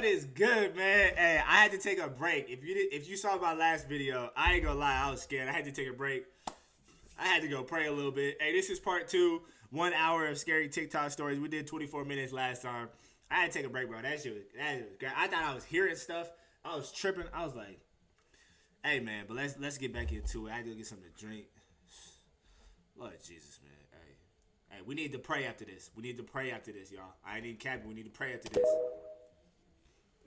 What is good, man? Hey, I had to take a break. If you saw my last video, I ain't gonna lie, I was scared. I had to take a break. I had to go pray a little bit. Hey, this is part two. 1 hour of scary TikTok stories. We did 24 minutes last time. I had to take a break, bro. That was great. I thought I was hearing stuff. I was tripping. I was like, hey, man, but let's get back into it. I had to go get something to drink. Lord Jesus, man. Hey, we need to pray after this. We need to pray after this, y'all. I ain't even capping. We need to pray after this.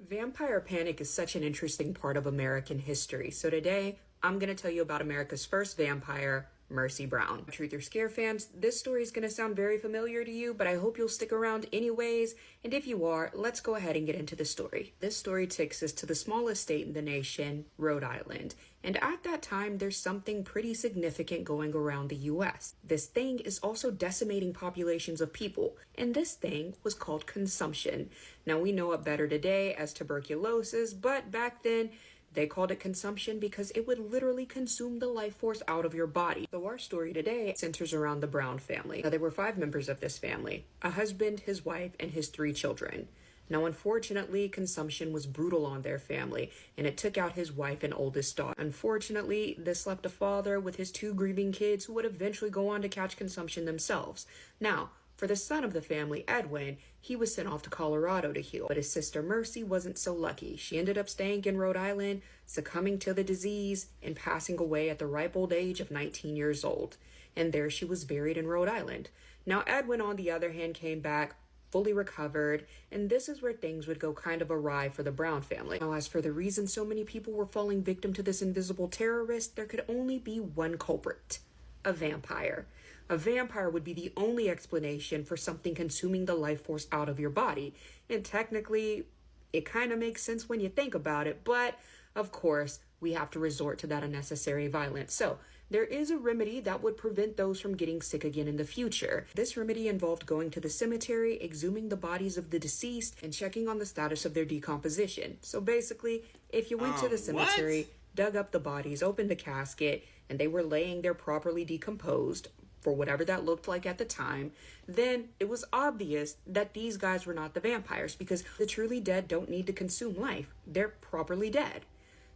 Vampire panic is such an interesting part of American history. So today, I'm going to tell you about America's first vampire, Mercy Brown. Truth or Scare fans, this story is going to sound very familiar to you, but I hope you'll stick around anyways. And if you are, let's go ahead and get into the story. This story takes us to the smallest state in the nation, Rhode Island. And at that time, there's something pretty significant going around the US. This thing is also decimating populations of people, and this thing was called consumption. Now, we know it better today as tuberculosis, but back then, they called it consumption because it would literally consume the life force out of your body. So our story today centers around the Brown family. Now, there were 5 members of this family: a husband, his wife, and his 3 children. Now, unfortunately, consumption was brutal on their family, and it took out his wife and oldest daughter. Unfortunately, this left a father with his 2 grieving kids who would eventually go on to catch consumption themselves. Now, for the son of the family, Edwin, he was sent off to Colorado to heal, but his sister Mercy wasn't so lucky. She ended up staying in Rhode Island, succumbing to the disease, and passing away at the ripe old age of 19 years old. And there she was buried in Rhode Island. Now, Edwin, on the other hand, came back fully recovered, and this is where things would go kind of awry for the Brown family. Now, as for the reason so many people were falling victim to this invisible terrorist, there could only be one culprit: a vampire. A vampire would be the only explanation for something consuming the life force out of your body. And technically, it kind of makes sense when you think about it, but of course, we have to resort to that unnecessary violence. So, there is a remedy that would prevent those from getting sick again in the future. This remedy involved going to the cemetery, exhuming the bodies of the deceased, and checking on the status of their decomposition. So basically, if you went to the cemetery, dug up the bodies, opened the casket, and they were laying there properly decomposed, for whatever that looked like at the time, then it was obvious that these guys were not the vampires, because the truly dead don't need to consume life. They're properly dead.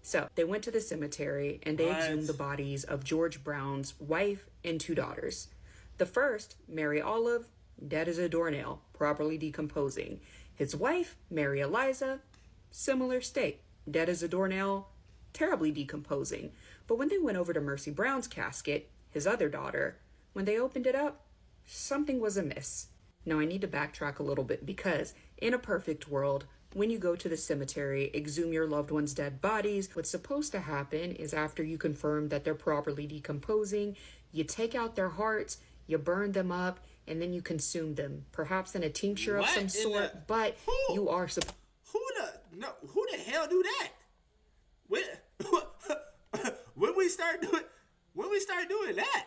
So they went to the cemetery and they exhumed the bodies of George Brown's wife and 2 daughters. The first, Mary Olive, dead as a doornail, properly decomposing. His wife, Mary Eliza, similar state, dead as a doornail, terribly decomposing. But when they went over to Mercy Brown's casket, his other daughter, when they opened it up, something was amiss. Now, I need to backtrack a little bit because in a perfect world, when you go to the cemetery, exhume your loved one's dead bodies, what's supposed to happen is after you confirm that they're properly decomposing, you take out their hearts, you burn them up, and then you consume them, perhaps in a tincture of some sort, but you are supposed... Who the hell do that? When we start doing that?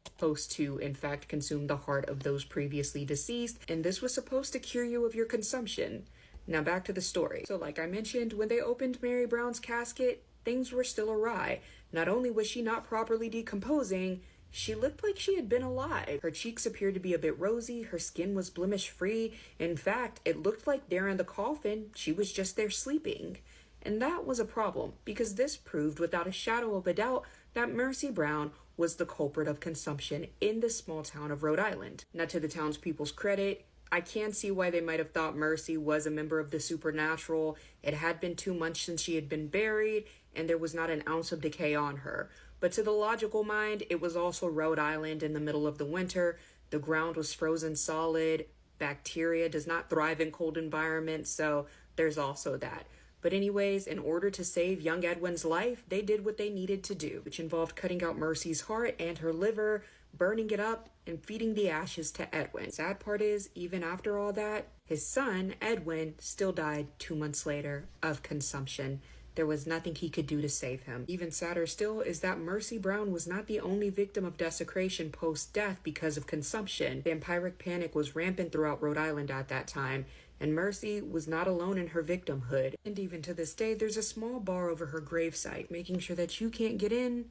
Supposed to, in fact, consume the heart of those previously deceased, and this was supposed to cure you of your consumption. Now back to the story. So like I mentioned, when they opened Mary Brown's casket, things were still awry. Not only was she not properly decomposing, she looked like she had been alive. Her cheeks appeared to be a bit rosy, her skin was blemish-free. In fact, it looked like there in the coffin, she was just there sleeping. And that was a problem, because this proved without a shadow of a doubt that Mercy Brown was the culprit of consumption in this small town of Rhode Island. Now, to the townspeople's credit, I can see why they might have thought Mercy was a member of the supernatural. It had been 2 months since she had been buried, and there was not an ounce of decay on her. But to the logical mind, it was also Rhode Island in the middle of the winter. The ground was frozen solid. Bacteria does not thrive in cold environments, so there's also that. But anyways, in order to save young Edwin's life, they did what they needed to do, which involved cutting out Mercy's heart and her liver, burning it up, and feeding the ashes to Edwin. Sad part is, even after all that, his son, Edwin, still died 2 months later of consumption. There was nothing he could do to save him. Even sadder still is that Mercy Brown was not the only victim of desecration post-death because of consumption. Vampiric panic was rampant throughout Rhode Island at that time, and Mercy was not alone in her victimhood. And even to this day, there's a small bar over her gravesite, making sure that you can't get in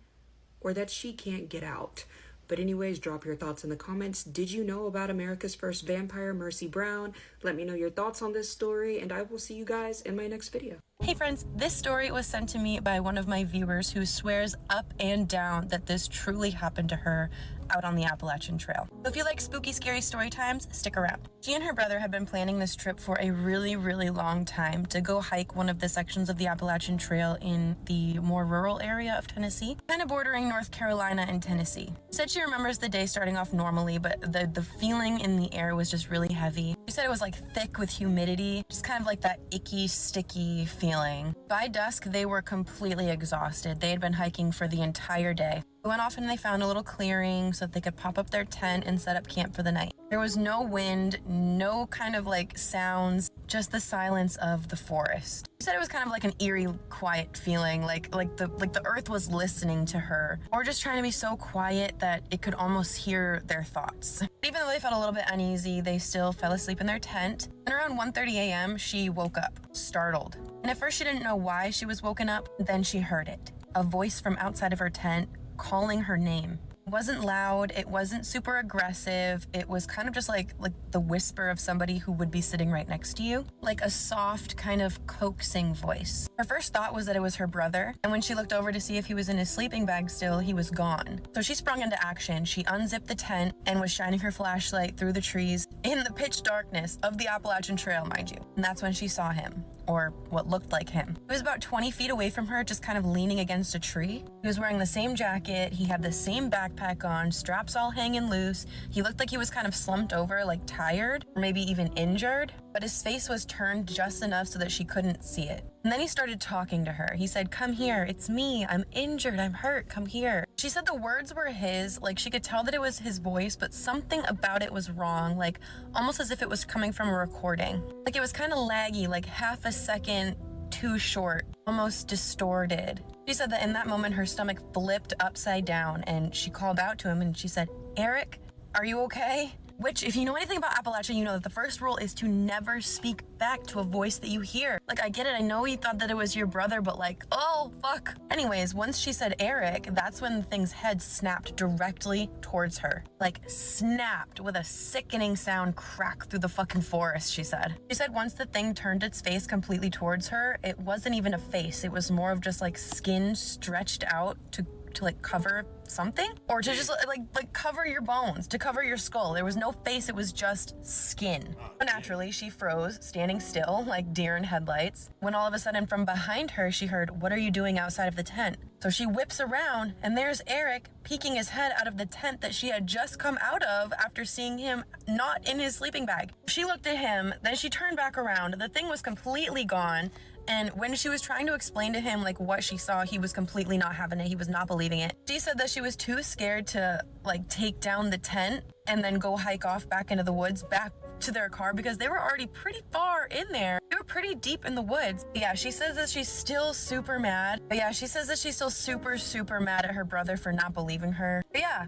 or that she can't get out. But anyways, drop your thoughts in the comments. Did you know about America's first vampire, Mercy Brown? Let me know your thoughts on this story, and I will see you guys in my next video. Hey friends, this story was sent to me by one of my viewers who swears up and down that this truly happened to her out on the Appalachian Trail. So if you like spooky, scary story times, stick around. She and her brother had been planning this trip for a really, really long time to go hike one of the sections of the Appalachian Trail in the more rural area of Tennessee, kind of bordering North Carolina and Tennessee. She said she remembers the day starting off normally, but the feeling in the air was just really heavy. She said it was like thick with humidity, just kind of like that icky, sticky feeling. By dusk, they were completely exhausted. They had been hiking for the entire day. They went off and they found a little clearing so that they could pop up their tent and set up camp for the night. There was no wind, no kind of like sounds, just the silence of the forest. She said it was kind of like an eerie, quiet feeling, like the earth was listening to her, or just trying to be so quiet that it could almost hear their thoughts. Even though they felt a little bit uneasy, they still fell asleep in their tent. And around 1:30 a.m., she woke up, startled. And at first she didn't know why she was woken up, then she heard it. A voice from outside of her tent calling her name. It wasn't loud, it wasn't super aggressive, it was kind of just like the whisper of somebody who would be sitting right next to you, like a soft kind of coaxing voice. Her first thought was that it was her brother, and when she looked over to see if he was in his sleeping bag still, he was gone. So she sprung into action. She unzipped the tent and was shining her flashlight through the trees in the pitch darkness of the Appalachian Trail, mind you. And that's when she saw him, or what looked like him. He was about 20 feet away from her, just kind of leaning against a tree. He was wearing the same jacket, he had the same backpack on, straps all hanging loose. He looked like he was kind of slumped over, like tired, or maybe even injured, but his face was turned just enough so that she couldn't see it. And then he started talking to her. He said, "Come here, it's me, I'm injured, I'm hurt, come here." She said the words were his, like she could tell that it was his voice, but something about it was wrong, like almost as if it was coming from a recording. Like it was kind of laggy, like half a second too short, almost distorted. She said that in that moment her stomach flipped upside down and she called out to him and she said, "Eric, are you okay?" Which, if you know anything about Appalachia, you know that the first rule is to never speak back to a voice that you hear. Like, I get it, I know you thought that it was your brother, but like, oh, fuck. Anyways, once she said Eric, that's when the thing's head snapped directly towards her. Like, snapped with a sickening sound crack through the fucking forest, she said. She said once the thing turned its face completely towards her, it wasn't even a face. It was more of just like skin stretched out to like cover something, or to just like cover your bones, to cover your skull. There was no face, it was just skin. But naturally, she froze, standing still like deer in headlights, when all of a sudden from behind her she heard, "What are you doing outside of the tent?" So she whips around and there's Eric peeking his head out of the tent that she had just come out of after seeing him not in his sleeping bag. She looked at him, then she turned back around. The thing was completely gone. And when she was trying to explain to him like what she saw, he was completely not having it. He was not believing it. She said that she was too scared to like take down the tent and then go hike off back into the woods, back to their car, because they were already pretty far in there. They were pretty deep in the woods. Yeah, she says that she's still super mad. But yeah, she says that she's still super, super mad at her brother for not believing her. But yeah,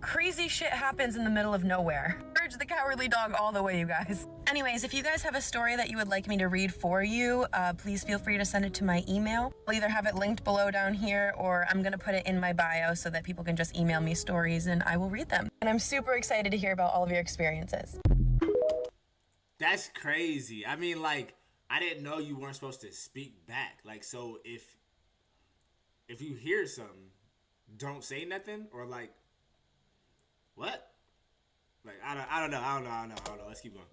crazy shit happens in the middle of nowhere. Urge the cowardly dog all the way, you guys. Anyways, if you guys have a story that you would like me to read for you, please feel free to send it to my email. I'll either have it linked below down here, or I'm gonna put it in my bio so that people can just email me stories and I will read them. And I'm super excited to hear about all of your experiences. That's crazy. I mean, like, I didn't know you weren't supposed to speak back. Like, so if you hear something, don't say nothing, or like, what? Like, I don't know. Let's keep going.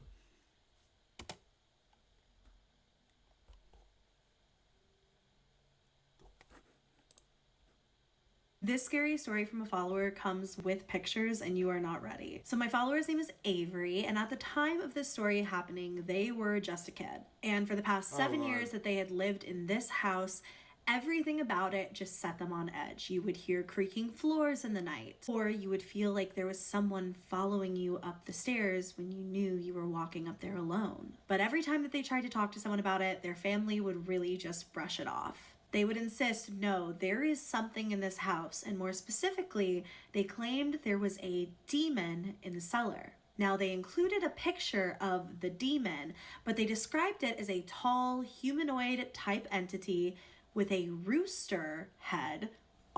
This scary story from a follower comes with pictures and you are not ready. So my follower's name is Avery, and at the time of this story happening, they were just a kid. And for the past 7 years that they had lived in this house, everything about it just set them on edge. You would hear creaking floors in the night, or you would feel like there was someone following you up the stairs when you knew you were walking up there alone. But every time that they tried to talk to someone about it, their family would really just brush it off. They would insist, no, there is something in this house, and more specifically, they claimed there was a demon in the cellar. Now, they included a picture of the demon, but they described it as a tall, humanoid type entity with a rooster head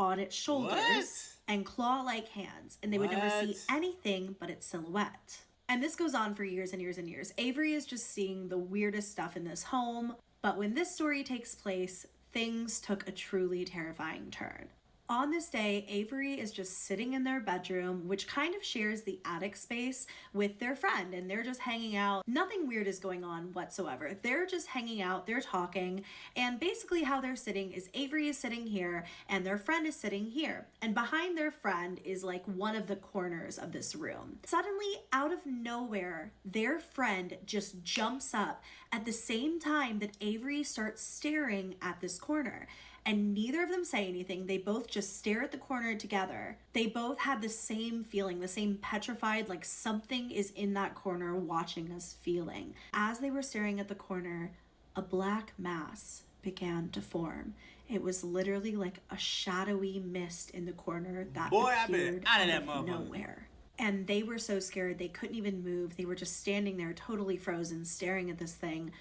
on its shoulders What? and claw-like hands, and they would never see What? anything but its silhouette. And this goes on for years and years and years. Avery is just seeing the weirdest stuff in this home, but when this story takes place, things took a truly terrifying turn. On this day, Avery is just sitting in their bedroom, which kind of shares the attic space with their friend, and they're just hanging out. Nothing weird is going on whatsoever. They're just hanging out, they're talking, and basically how they're sitting is Avery is sitting here and their friend is sitting here. And behind their friend is like one of the corners of this room. Suddenly, out of nowhere, their friend just jumps up at the same time that Avery starts staring at this corner. And neither of them say anything. They both just stare at the corner together. They both had the same feeling, the same petrified, like something is in that corner watching us feeling. As they were staring at the corner, a black mass began to form. It was literally like a shadowy mist in the corner that appeared out of nowhere. And they were so scared they couldn't even move. They were just standing there totally frozen, staring at this thing,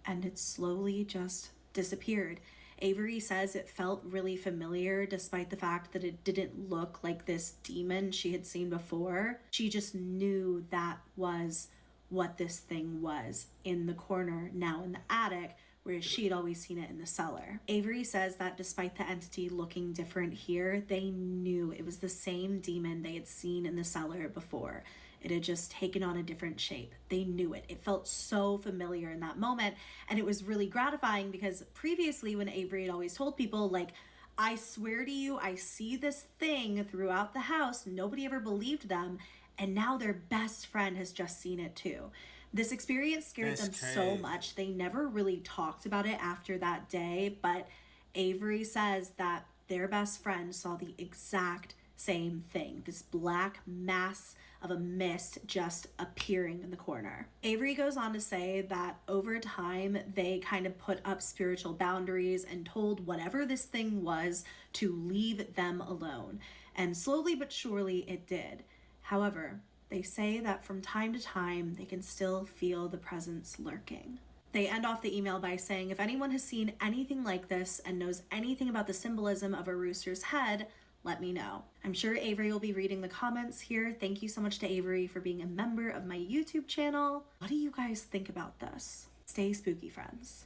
and it slowly just disappeared. Avery says it felt really familiar despite the fact that it didn't look like this demon she had seen before. She just knew that was what this thing was in the corner, now in the attic, whereas she had always seen it in the cellar. Avery says that despite the entity looking different here, they knew it was the same demon they had seen in the cellar before. It had just taken on a different shape. They knew it. It felt so familiar in that moment. And it was really gratifying because previously when Avery had always told people, like, I swear to you, I see this thing throughout the house, nobody ever believed them. And now their best friend has just seen it too. This experience scared them so much. They never really talked about it after that day. But Avery says that their best friend saw the exact same thing. This black mass of a mist just appearing in the corner. Avery goes on to say that over time, they kind of put up spiritual boundaries and told whatever this thing was to leave them alone. And slowly but surely it did. However, they say that from time to time, they can still feel the presence lurking. They end off the email by saying, if anyone has seen anything like this and knows anything about the symbolism of a rooster's head, let me know. I'm sure Avery will be reading the comments here. Thank you so much to Avery for being a member of my YouTube channel. What do you guys think about this? Stay spooky, friends.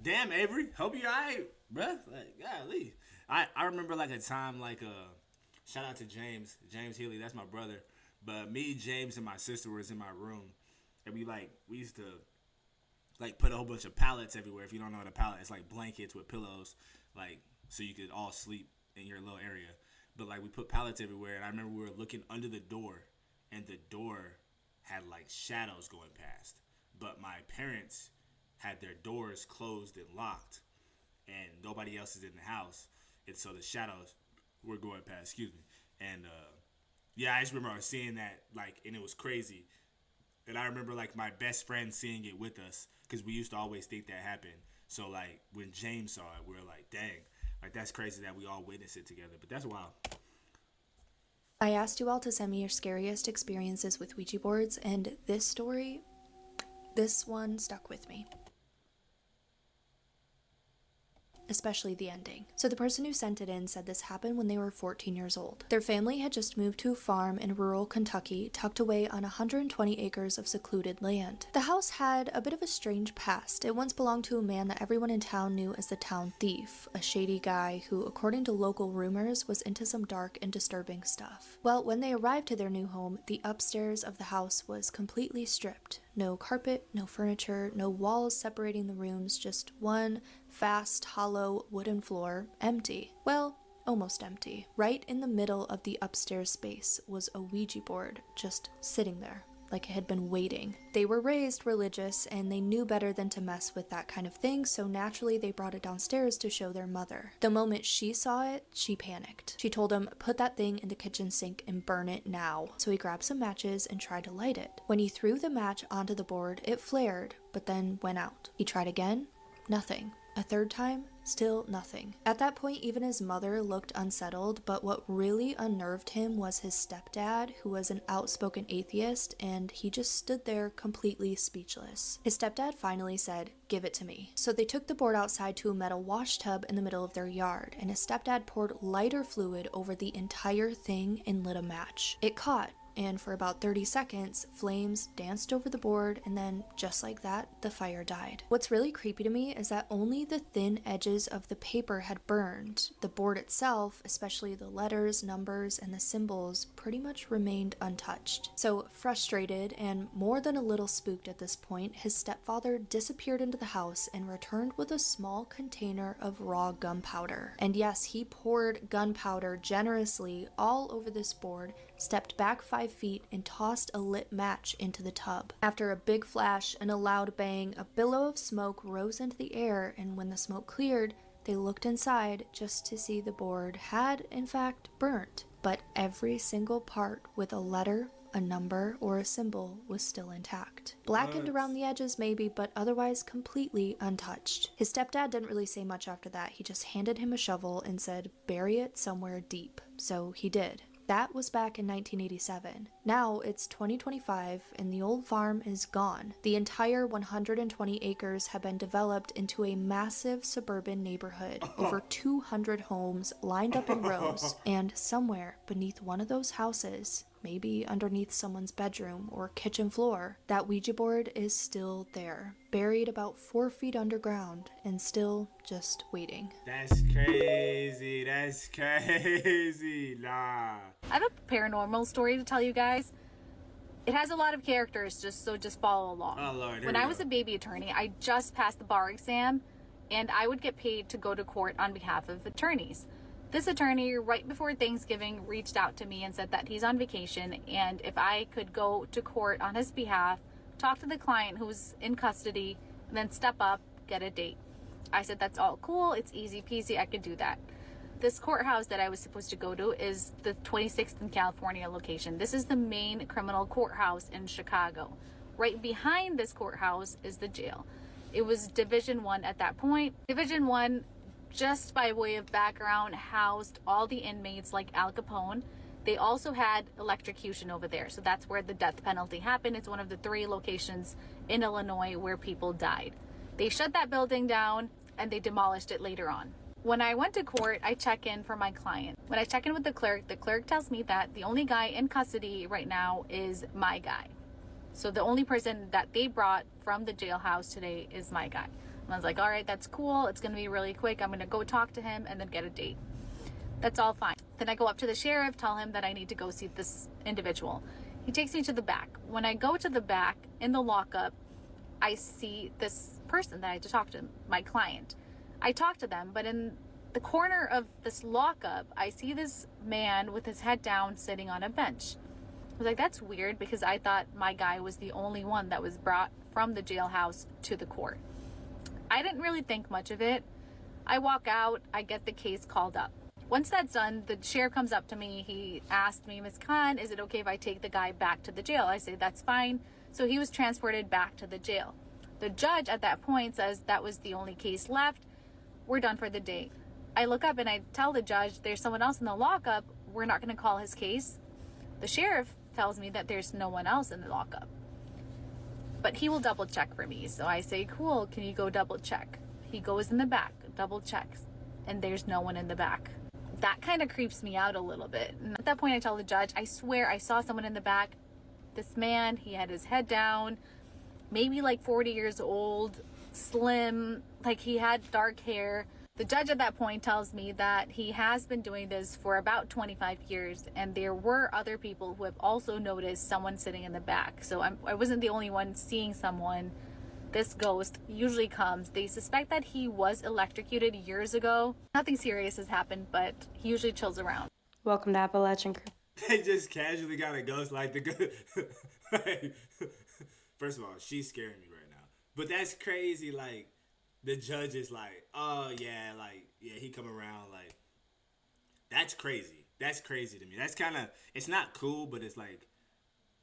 Damn, Avery. Hope you alright, bruh. Like, golly. I remember like a time like shout out to James Healy. That's my brother. But me, James, and my sister was in my room, and we used to like put a whole bunch of pallets everywhere. If you don't know what a pallet, it's like blankets with pillows, like, so you could all sleep in your little area. But like we put pallets everywhere, and I remember we were looking under the door, and the door had like shadows going past. But my parents had their doors closed and locked, and nobody else is in the house, and so the shadows were going past. Excuse me. And yeah, I just remember seeing that, like, and it was crazy. And I remember like my best friend seeing it with us because we used to always think that happened. So like when James saw it, we were like, dang. Like, that's crazy that we all witnessed it together, but that's wild. I asked you all to send me your scariest experiences with Ouija boards, and this one stuck with me. Especially the ending. So the person who sent it in said this happened when they were 14 years old. Their family had just moved to a farm in rural Kentucky, tucked away on 120 acres of secluded land. The house had a bit of a strange past. It once belonged to a man that everyone in town knew as the town thief, a shady guy who, according to local rumors, was into some dark and disturbing stuff. Well, when they arrived to their new home, the upstairs of the house was completely stripped. No carpet, no furniture, no walls separating the rooms, just one vast, hollow wooden floor, empty. Well, almost empty. Right in the middle of the upstairs space was a Ouija board, just sitting there, like it had been waiting. They were raised religious, and they knew better than to mess with that kind of thing, so naturally they brought it downstairs to show their mother. The moment she saw it, she panicked. She told him, put that thing in the kitchen sink and burn it now. So he grabbed some matches and tried to light it. When he threw the match onto the board, it flared, but then went out. He tried again, nothing. A third time, still nothing. At that point, even his mother looked unsettled, but what really unnerved him was his stepdad, who was an outspoken atheist, and he just stood there completely speechless. His stepdad finally said, "Give it to me." So they took the board outside to a metal wash tub in the middle of their yard, and his stepdad poured lighter fluid over the entire thing and lit a match. It caught, and for about 30 seconds, flames danced over the board, and then, just like that, the fire died. What's really creepy to me is that only the thin edges of the paper had burned. The board itself, especially the letters, numbers, and the symbols, pretty much remained untouched. So, frustrated and more than a little spooked at this point, his stepfather disappeared into the house and returned with a small container of raw gunpowder. And yes, he poured gunpowder generously all over this board, stepped back 5 feet, and tossed a lit match into the tub. After a big flash and a loud bang, a billow of smoke rose into the air, and when the smoke cleared, they looked inside just to see the board had, in fact, burnt. But every single part with a letter, a number, or a symbol was still intact. Blackened around the edges maybe, but otherwise completely untouched. His stepdad didn't really say much after that. He just handed him a shovel and said, "Bury it somewhere deep." So he did. That was back in 1987. Now it's 2025 and the old farm is gone. The entire 120 acres have been developed into a massive suburban neighborhood. Over 200 homes lined up in rows, and somewhere beneath one of those houses, maybe underneath someone's bedroom or kitchen floor, that Ouija board is still there, buried about 4 feet underground and still just waiting. That's crazy. That's crazy. Nah. I have a paranormal story to tell you guys. It has a lot of characters, just follow along. Oh, Lord. When I was a baby attorney, I just passed the bar exam, and I would get paid to go to court on behalf of attorneys. This attorney, right before Thanksgiving, reached out to me and said that he's on vacation, and if I could go to court on his behalf, talk to the client who's in custody, and then step up, get a date. I said, that's all cool, it's easy peasy, I could do that. This courthouse that I was supposed to go to is the 26th in California location. This is the main criminal courthouse in Chicago. Right behind this courthouse is the jail. It was Division 1 at that point. Division 1, just by way of background, housed all the inmates like Al Capone. They also had electrocution over there, so that's where the death penalty happened. It's one of the 3 locations in Illinois where people died. They shut that building down and they demolished it later on. When I went to court, I check in for my client. When I check in with the clerk tells me that the only guy in custody right now is my guy. So the only person that they brought from the jailhouse today is my guy. And I was like, all right, that's cool. It's going to be really quick. I'm going to go talk to him and then get a date. That's all fine. Then I go up to the sheriff, tell him that I need to go see this individual. He takes me to the back. When I go to the back in the lockup, I see this person that I had to talk to, my client. I talk to them, but in the corner of this lockup, I see this man with his head down sitting on a bench. I was like, that's weird, because I thought my guy was the only one that was brought from the jailhouse to the court. I didn't really think much of it. I walk out, I get the case called up. Once that's done, the sheriff comes up to me. He asked me, Ms. Khan, is it okay if I take the guy back to the jail? I say, that's fine. So he was transported back to the jail. The judge at that point says that was the only case left. We're done for the day. I look up and I tell the judge, there's someone else in the lockup. We're not going to call his case. The sheriff tells me that there's no one else in the lockup, but he will double check for me. So I say, cool, can you go double check? He goes in the back, double checks, and there's no one in the back. That kind of creeps me out a little bit. And at that point I tell the judge, I swear I saw someone in the back. This man, he had his head down, maybe like 40 years old, slim, like he had dark hair. The judge at that point tells me that he has been doing this for about 25 years, and there were other people who have also noticed someone sitting in the back. So I wasn't the only one seeing someone. This ghost usually comes. They suspect that he was electrocuted years ago. Nothing serious has happened, but he usually chills around. Welcome to Appalachian Crew. They just casually got a ghost like the good. Like, first of all, she's scaring me right now. But that's crazy. Like, the judge is like, oh yeah, like, yeah, he come around. Like, that's crazy. That's crazy to me. That's kind of, it's not cool, but it's like,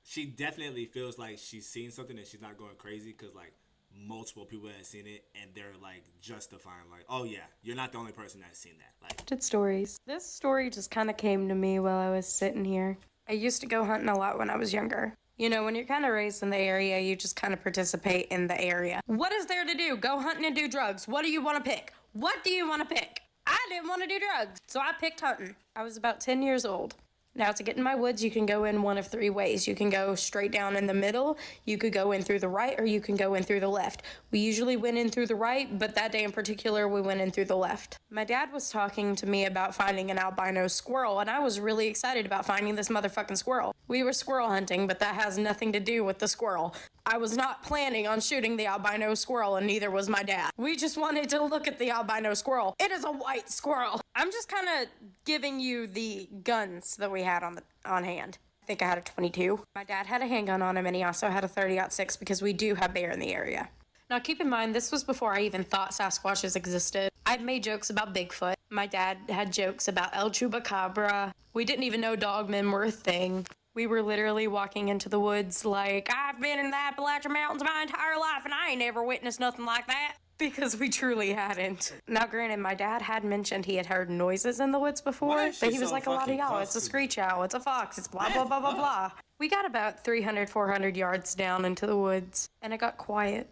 she definitely feels like she's seen something and she's not going crazy, because like multiple people that have seen it, and they're like justifying, like, oh yeah, you're not the only person that's seen that. Like, Stories. This story just kind of came to me while I was sitting here. I used to go hunting a lot when I was younger. You know, when you're kind of raised in the area, you just kind of participate in the area. What is there to do? Go hunting and do drugs. What do you want to pick? What do you want to pick? I didn't want to do drugs, so I picked hunting. I was about 10 years old. Now, to get in my woods, you can go in one of three ways. You can go straight down in the middle, you could go in through the right, or you can go in through the left. We usually went in through the right, but that day in particular, we went in through the left. My dad was talking to me about finding an albino squirrel, and I was really excited about finding this motherfucking squirrel. We were squirrel hunting, but that has nothing to do with the squirrel. I was not planning on shooting the albino squirrel, and neither was my dad. We just wanted to look at the albino squirrel. It is a white squirrel. I'm just kind of giving you the guns that we had on hand. I think I had a 22. My dad had a handgun on him, and he also had a 30-06 because we do have bear in the area. Now, keep in mind, this was before I even thought Sasquatches existed. I'd made jokes about Bigfoot. My dad had jokes about El Chupacabra. We didn't even know dogmen were a thing. We were literally walking into the woods like, I've been in the Appalachian Mountains my entire life, and I ain't ever witnessed nothing like that. Because we truly hadn't. Now, granted, my dad had mentioned he had heard noises in the woods before, but he was like, a lot of y'all, it's a screech owl, it's a fox, it's blah, blah, blah, blah, blah. We got about 300, 400 yards down into the woods, and it got quiet.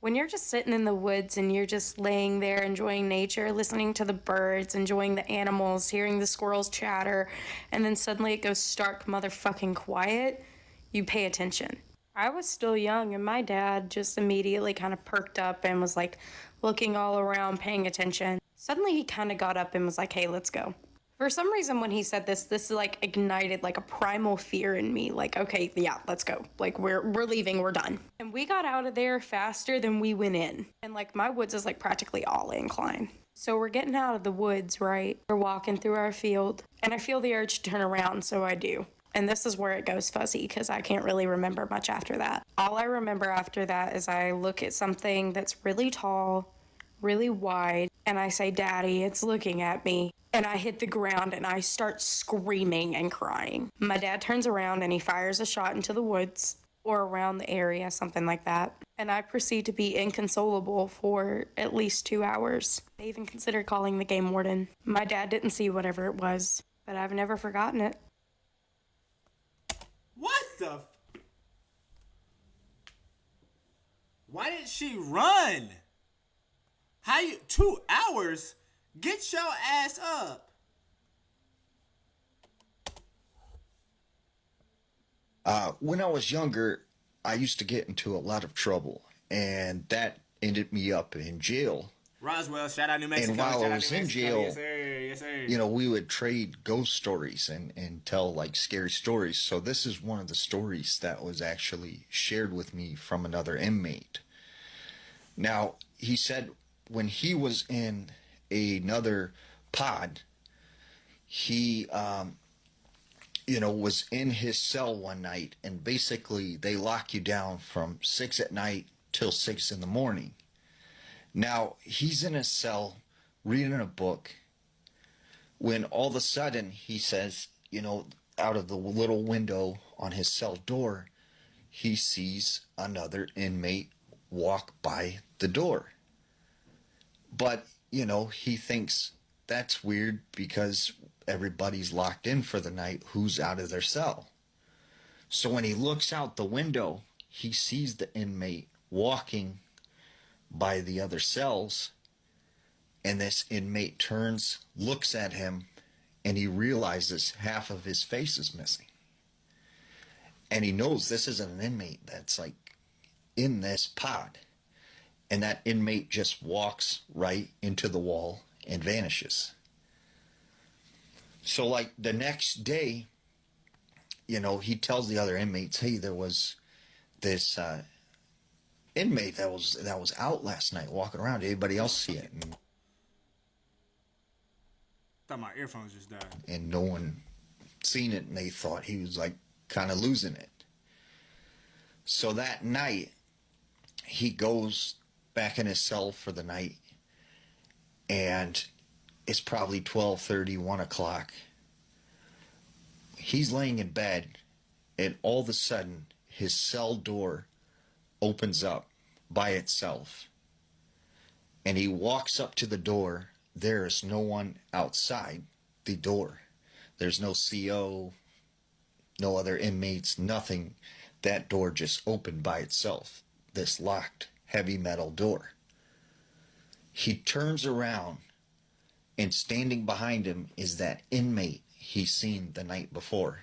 When you're just sitting in the woods and you're just laying there enjoying nature, listening to the birds, enjoying the animals, hearing the squirrels chatter, and then suddenly it goes stark motherfucking quiet, you pay attention. I was still young, and my dad just immediately kind of perked up and was like looking all around, paying attention. Suddenly he kind of got up and was like, hey, let's go. For some reason, when he said this like ignited like a primal fear in me. Like, okay, yeah, let's go. Like, we're leaving, we're done. And we got out of there faster than we went in. And like, my woods is like practically all incline. So we're getting out of the woods, right? We're walking through our field, and I feel the urge to turn around, so I do. And this is where it goes fuzzy, because I can't really remember much after that. All I remember after that is I look at something that's really tall, really wide, and I say, Daddy, it's looking at me. And I hit the ground and I start screaming and crying. My dad turns around and he fires a shot into the woods or around the area, something like that. And I proceed to be inconsolable for at least 2 hours. I even considered calling the game warden. My dad didn't see whatever it was, but I've never forgotten it. what the? Why didn't she run? How you 2 hours? Get your ass up. When I was younger, I used to get into a lot of trouble, and that ended me up in jail. Roswell, shout out New Mexico. And while shout I out was New in Mexico. jail, Yes, sir. Yes, sir. you know, we would trade ghost stories and tell like scary stories. So this is one of the stories that was actually shared with me from another inmate. Now, he said when he was in another pod, he was in his cell one night, and basically they lock you down from 6 at night till 6 in the morning. Now, he's in his cell reading a book when all of a sudden he says, out of the little window on his cell door, he sees another inmate walk by the door. But, he thinks that's weird because everybody's locked in for the night who's out of their cell. So when he looks out the window, he sees the inmate walking by the other cells, and this inmate turns, looks at him, and he realizes half of his face is missing. And he knows this isn't an inmate that's like in this pod. And that inmate just walks right into the wall and vanishes. So like the next day, he tells the other inmates, hey, there was this inmate that was out last night walking around. Did anybody else see it? And Thought my earphones just died. and no one seen it, and they thought he was like kind of losing it. So that night, he goes back in his cell for the night, and it's probably 12:30, 1 o'clock. He's laying in bed, and all of a sudden, his cell door opens up by itself. And he walks up to the door. There is no one outside the door. There's no CO, no other inmates, nothing. That door just opened by itself. This locked, heavy metal door. He turns around, and standing behind him is that inmate he's seen the night before.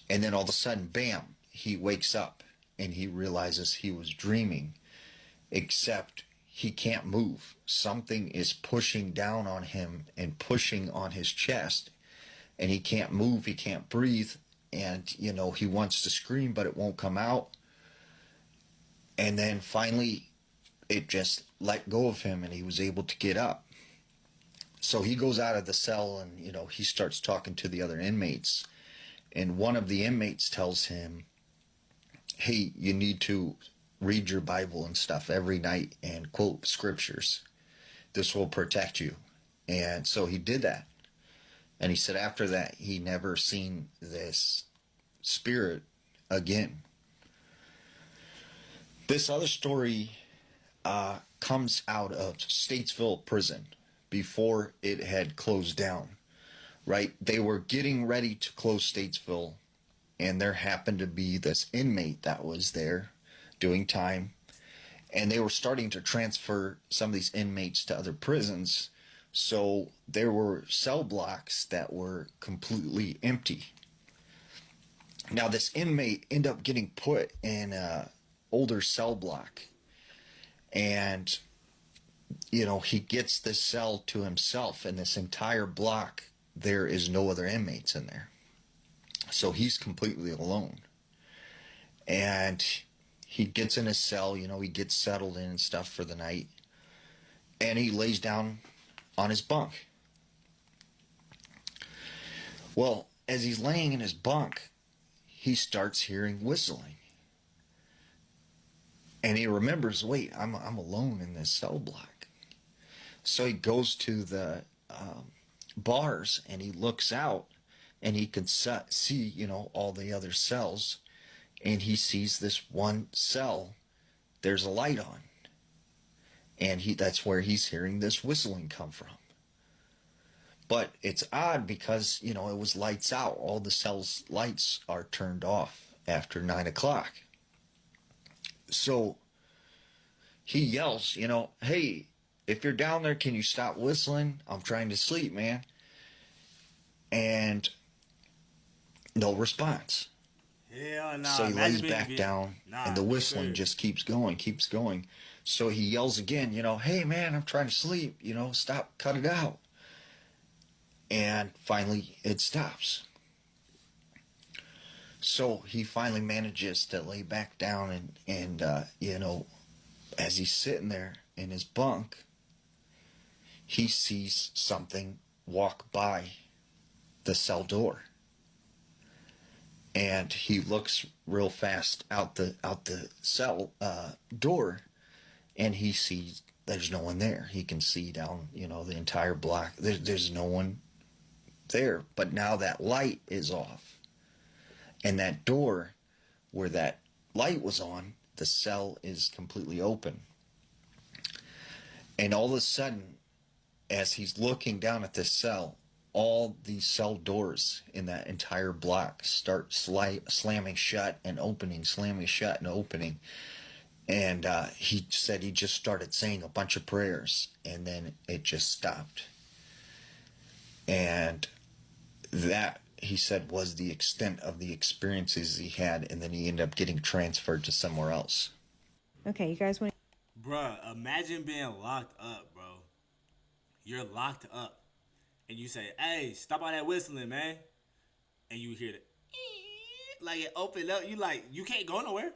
And then all of a sudden, bam, he wakes up and he realizes he was dreaming, except he can't move. Something is pushing down on him and pushing on his chest, and he can't move, he can't breathe, and, you know, he wants to scream, but it won't come out. And then finally, it just let go of him, and he was able to get up. So he goes out of the cell, and, you know, he starts talking to the other inmates. And one of the inmates tells him, hey, you need to read your Bible and stuff every night and quote scriptures. This will protect you. And so he did that. And he said after that, he never seen this spirit again. This other story comes out of Statesville Prison before it had closed down, right? They were getting ready to close Statesville, and there happened to be this inmate that was there doing time, and they were starting to transfer some of these inmates to other prisons. So there were cell blocks that were completely empty. Now this inmate ended up getting put in an older cell block, and you know, he gets this cell to himself, and this entire block, there is no other inmates in there. So he's completely alone. And he gets in his cell, you know, he gets settled in and stuff for the night, and he lays down on his bunk. Well, as he's laying in his bunk, he starts hearing whistling. And he remembers, wait, I'm alone in this cell block. So he goes to the bars, and he looks out, and he can see, you know, all the other cells, and he sees this one cell. There's a light on, and that's where he's hearing this whistling come from. But it's odd because, you know, it was lights out. All the cells' lights are turned off after 9 o'clock. So he yells, you know, hey, if you're down there, can you stop whistling? I'm trying to sleep, man. And no response. Hell no. So he lays back down, and the whistling just keeps going. So he yells again, you know, hey, man, I'm trying to sleep. You know, stop, cut it out. And finally, it stops. So he finally manages to lay back down, and you know, as he's sitting there in his bunk, he sees something walk by the cell door, and he looks real fast out the cell door, and he sees there's no one there. He can see down, you know, the entire block. There's no one there, but now that light is off, and that door where that light was on, the cell is completely open. And all of a sudden, as he's looking down at this cell, all these cell doors in that entire block start slamming shut and opening, slamming shut and opening. And he said he just started saying a bunch of prayers, and then it just stopped. And that, he said, was the extent of the experiences he had, and then he ended up getting transferred to somewhere else. Okay, you guys want to... Bruh, imagine being locked up, bro. You're locked up, and you say, hey, stop all that whistling, man. And you hear it, like it opened up. You like, you can't go nowhere.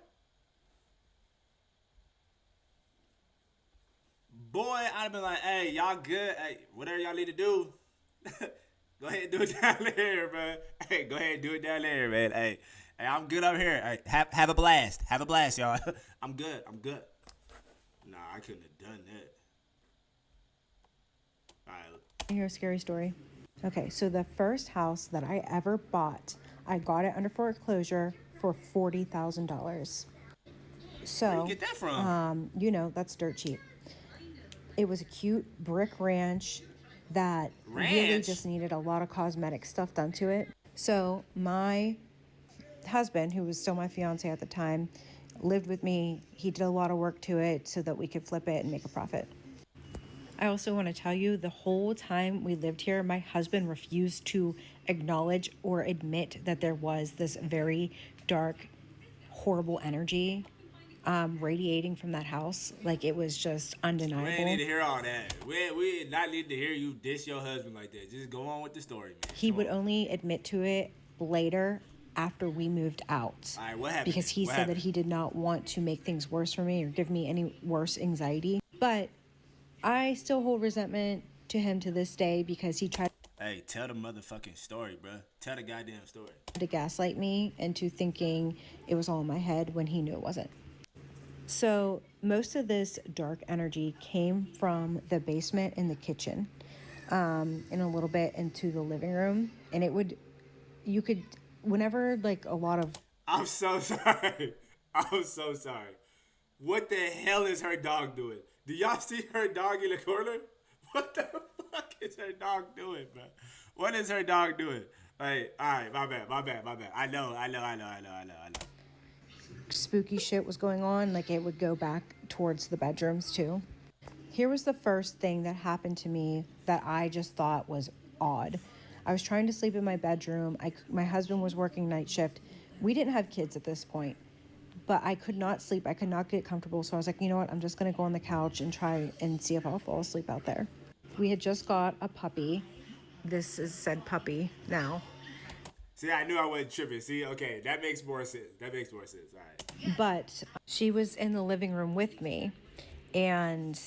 Boy, I'd have been like, hey, y'all good? Hey, whatever y'all need to do, go ahead and do it down there, bro. Hey, go ahead and do it down there, man. Hey, I'm good up here. Hey, have a blast. Have a blast, y'all. I'm good. Nah, I couldn't have done that. All right. hear a scary story? Okay, so the first house that I ever bought, I got it under foreclosure for $40,000. So, where you get that from? you know, that's dirt cheap. It was a cute brick ranch that really Ranch? just needed a lot of cosmetic stuff done to it. So my husband, who was still my fiance at the time, lived with me. He did a lot of work to it so that we could flip it and make a profit. I also want to tell you, the whole time we lived here, my husband refused to acknowledge or admit that there was this very dark, horrible energy radiating from that house. Like, it was just We undeniable. ain't need to hear all that. We not need to hear you diss your husband like that. Just go on with the story, man. He Come would on. only admit to it later after we moved out. All right, what happened? Because he What said happened? that he did not want to make things worse for me or give me any worse anxiety. But I still hold resentment to him to this day because he tried Hey, tell the motherfucking story, bruh. Tell the goddamn story. to gaslight me into thinking it was all in my head when he knew it wasn't. So most of this dark energy came from the basement and the kitchen, and a little bit into the living room. And you could, whenever like a lot of I'm so sorry. I'm so sorry. What the hell is her dog doing? Do y'all see her dog in the corner? What the fuck is her dog doing, bro? What is her dog doing? Like, all right, my bad. I know. spooky shit was going on, like it would go back towards the bedrooms too. Here was the first thing that happened to me that I just thought was odd. I was trying to sleep in my bedroom. My husband was working night shift. We didn't have kids at this point, but I could not sleep. I could not get comfortable. So I was like, you know what? I'm just going to go on the couch and try and see if I'll fall asleep out there. We had just got a puppy. This is said puppy now. See, I knew I wasn't tripping. See, okay, that makes more sense. All right. But she was in the living room with me, and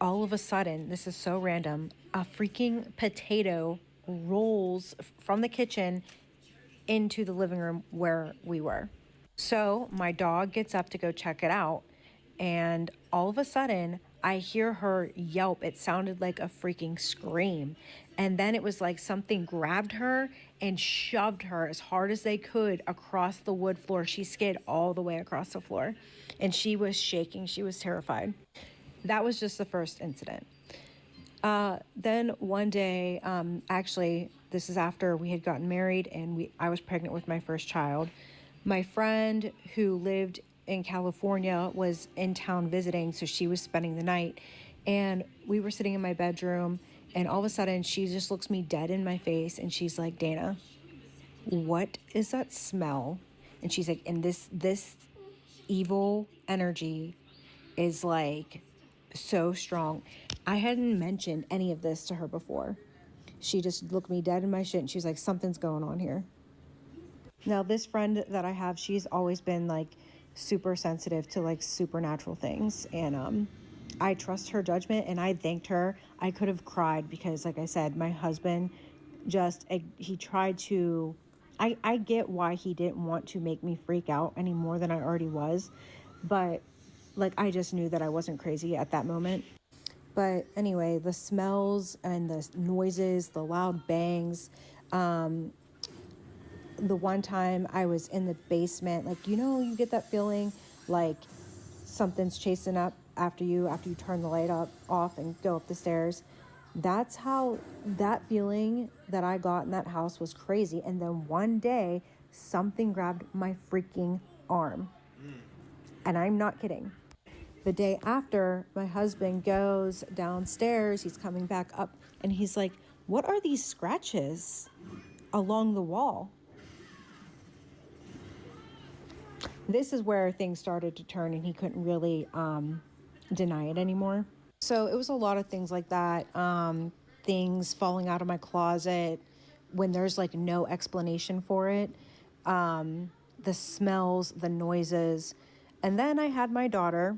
all of a sudden, this is so random, a freaking potato rolls from the kitchen into the living room where we were. So my dog gets up to go check it out, and all of a sudden, I hear her yelp. It sounded like a freaking scream. And then it was like something grabbed her and shoved her as hard as they could across the wood floor. She skid all the way across the floor, and she was shaking. She was terrified. That was just the first incident. Then one day, actually, this is after we had gotten married and I was pregnant with my first child. My friend who lived in California was in town visiting, so she was spending the night. And we were sitting in my bedroom, and all of a sudden, she just looks me dead in my face, and she's like, Dana, what is that smell? And she's like, and this evil energy is like so strong. I hadn't mentioned any of this to her before. She just looked me dead in my shit, and she's like, something's going on here. Now, this friend that I have, she's always been like super sensitive to like supernatural things, and I trust her judgment, and I thanked her. I could have cried because, like I said, my husband he tried to, I get why he didn't want to make me freak out any more than I already was, but like I just knew that I wasn't crazy at that moment. But anyway, the smells and the noises, the loud bangs, the one time I was in the basement, like, you know, you get that feeling like something's chasing up after you turn the light off and go up the stairs. That's how that feeling that I got in that house was crazy. And then one day, something grabbed my freaking arm. And I'm not kidding. The day after, my husband goes downstairs, he's coming back up, and he's like, what are these scratches along the wall? This is where things started to turn, and he couldn't really deny it anymore. So it was a lot of things like that. Things falling out of my closet when there's like no explanation for it. The smells, the noises. And then I had my daughter,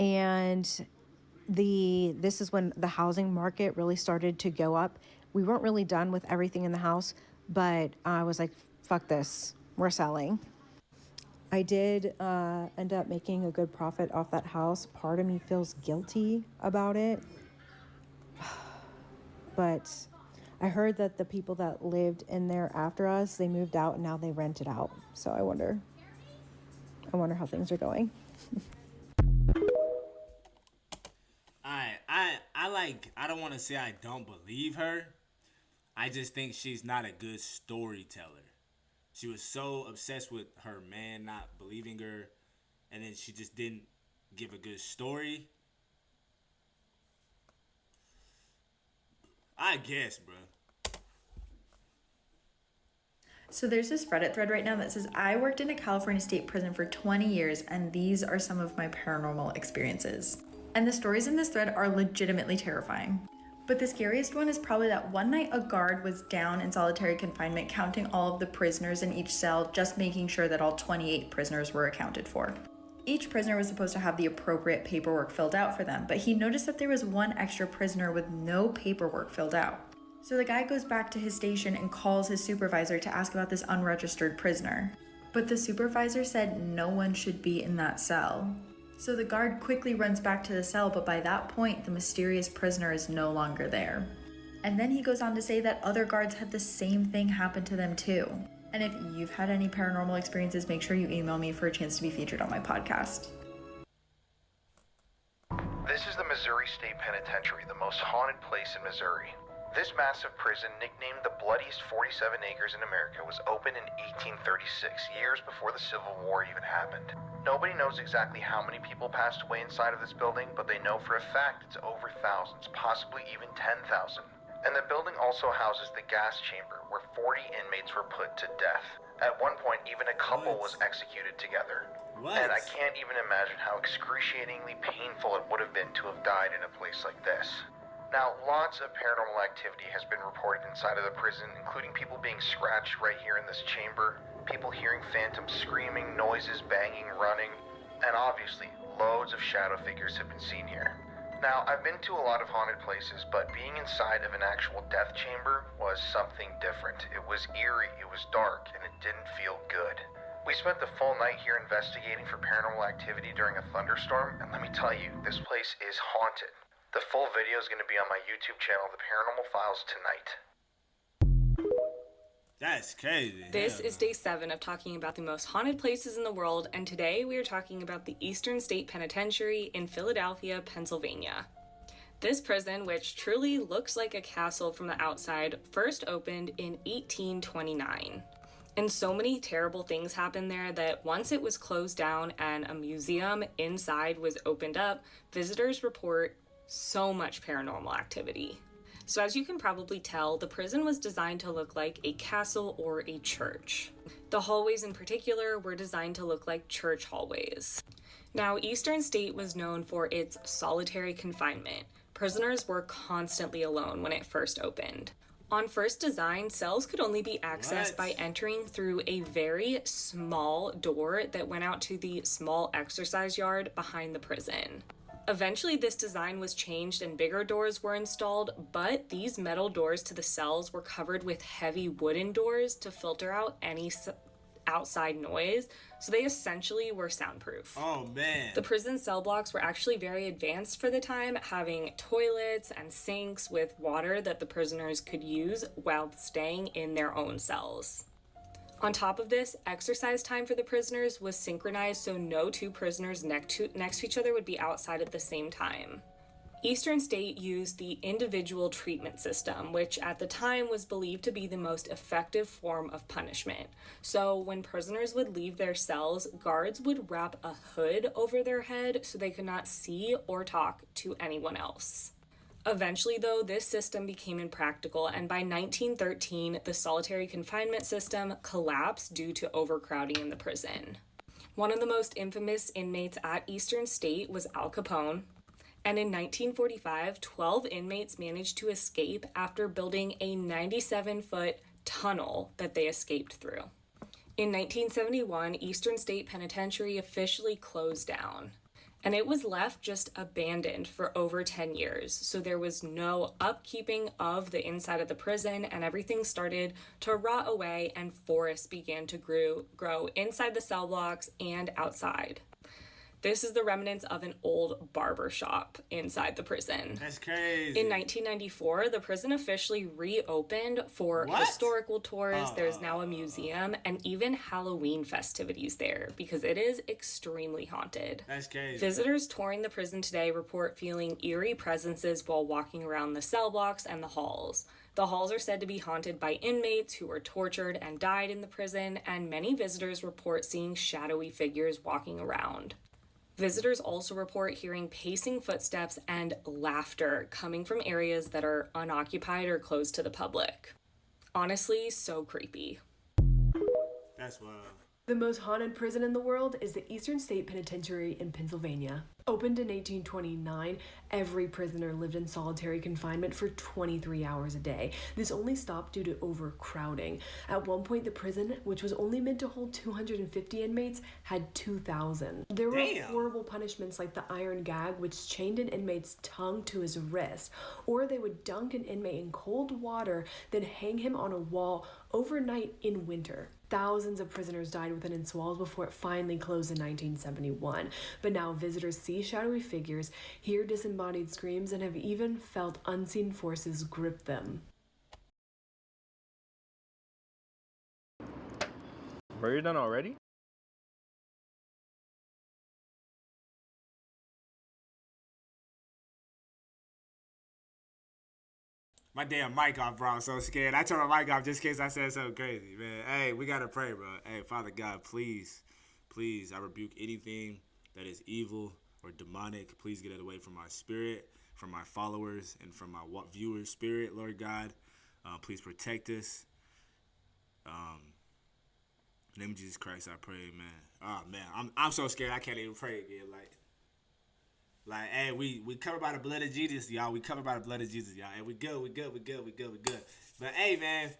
and this is when the housing market really started to go up. We weren't really done with everything in the house, but I was like, fuck this, we're selling. I did end up making a good profit off that house. Part of me feels guilty about it. But I heard that the people that lived in there after us, they moved out and now they rent it out. So I wonder I wonder how things are going. I don't want to say I don't believe her. I just think she's not a good storyteller. She was so obsessed with her man not believing her, and then she just didn't give a good story. I guess, bro. So there's this Reddit thread right now that says, I worked in a California state prison for 20 years and these are some of my paranormal experiences. And the stories in this thread are legitimately terrifying. But the scariest one is probably that one night a guard was down in solitary confinement counting all of the prisoners in each cell, just making sure that all 28 prisoners were accounted for. Each prisoner was supposed to have the appropriate paperwork filled out for them, but he noticed that there was one extra prisoner with no paperwork filled out. So the guy goes back to his station and calls his supervisor to ask about this unregistered prisoner. But the supervisor said no one should be in that cell. So the guard quickly runs back to the cell, but by that point, the mysterious prisoner is no longer there. And then he goes on to say that other guards had the same thing happen to them too. And if you've had any paranormal experiences, make sure you email me for a chance to be featured on my podcast. This is the Missouri State Penitentiary, the most haunted place in Missouri. This massive prison, nicknamed the bloodiest 47 acres in America, was opened in 1836, years before the Civil War even happened. Nobody knows exactly how many people passed away inside of this building, but they know for a fact it's over thousands, possibly even 10,000. And the building also houses the gas chamber, where 40 inmates were put to death. At one point, even a couple was executed together. And I can't even imagine how excruciatingly painful it would have been to have died in a place like this. Now, lots of paranormal activity has been reported inside of the prison, including people being scratched right here in this chamber, people hearing phantoms screaming, noises, banging, running, and obviously, loads of shadow figures have been seen here. Now, I've been to a lot of haunted places, but being inside of an actual death chamber was something different. It was eerie, it was dark, and it didn't feel good. We spent the full night here investigating for paranormal activity during a thunderstorm, and let me tell you, this place is haunted. The full video is going to be on my YouTube channel, The Paranormal Files, tonight. That's crazy. This is day 7 of talking about the most haunted places in the world, and today we are talking about the Eastern State Penitentiary in Philadelphia, Pennsylvania. This prison, which truly looks like a castle from the outside, first opened in 1829. And so many terrible things happened there that once it was closed down and a museum inside was opened up, visitors report so much paranormal activity. So as you can probably tell, the prison was designed to look like a castle or a church. The hallways in particular were designed to look like church hallways. Now, Eastern State was known for its solitary confinement. Prisoners were constantly alone when it first opened. On first design, cells could only be accessed by entering through a very small door that went out to the small exercise yard behind the prison. Eventually, this design was changed and bigger doors were installed, but these metal doors to the cells were covered with heavy wooden doors to filter out any outside noise, so they essentially were soundproof. Oh, man. The prison cell blocks were actually very advanced for the time, having toilets and sinks with water that the prisoners could use while staying in their own cells. On top of this, exercise time for the prisoners was synchronized so no two prisoners next to each other would be outside at the same time. Eastern State used the individual treatment system, which at the time was believed to be the most effective form of punishment. So when prisoners would leave their cells, guards would wrap a hood over their head so they could not see or talk to anyone else. Eventually, though, this system became impractical, and by 1913, the solitary confinement system collapsed due to overcrowding in the prison. One of the most infamous inmates at Eastern State was Al Capone, and in 1945, 12 inmates managed to escape after building a 97-foot tunnel that they escaped through. In 1971, Eastern State Penitentiary officially closed down. And it was left just abandoned for over 10 years. So there was no upkeeping of the inside of the prison, and everything started to rot away, and forests began to grow inside the cell blocks and outside. This is the remnants of an old barber shop inside the prison. That's crazy. In 1994, the prison officially reopened for historical tours. There's now a museum and even Halloween festivities there because it is extremely haunted. That's crazy. Visitors touring the prison today report feeling eerie presences while walking around the cell blocks and the halls. The halls are said to be haunted by inmates who were tortured and died in the prison, and many visitors report seeing shadowy figures walking around. Visitors also report hearing pacing footsteps and laughter coming from areas that are unoccupied or closed to the public. Honestly, so creepy. That's wild. The most haunted prison in the world is the Eastern State Penitentiary in Pennsylvania. Opened in 1829, every prisoner lived in solitary confinement for 23 hours a day. This only stopped due to overcrowding. At one point, the prison, which was only meant to hold 250 inmates, had 2,000. There were horrible punishments like the iron gag, which chained an inmate's tongue to his wrist, or they would dunk an inmate in cold water, then hang him on a wall overnight in winter. Thousands of prisoners died within its walls before it finally closed in 1971. But now visitors see shadowy figures, hear disembodied screams, and have even felt unseen forces grip them. Bro, you're done already? My damn mic off, bro. I'm so scared. I turned my mic off just in case I said something crazy, man. Hey, we gotta pray, bro. Hey, Father God, please, I rebuke anything that is evil or demonic. Please get it away from my spirit, from my followers, and from my viewers' spirit, Lord God. Please protect us. In the name of Jesus Christ, I pray, man. Oh, man, I'm so scared I can't even pray again. Like, hey, we covered by the blood of Jesus, y'all. We covered by the blood of Jesus, y'all. Hey, we good. But, hey, man,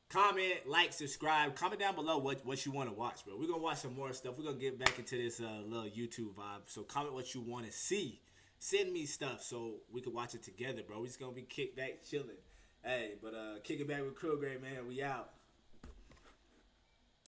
comment, like, subscribe. Comment down below what you want to watch, bro. We're going to watch some more stuff. We're going to get back into this little YouTube vibe. So comment what you want to see. Send me stuff so we can watch it together, bro. We just going to be kicked back, chilling. Hey, but kick it back with Crew Great, man. We out.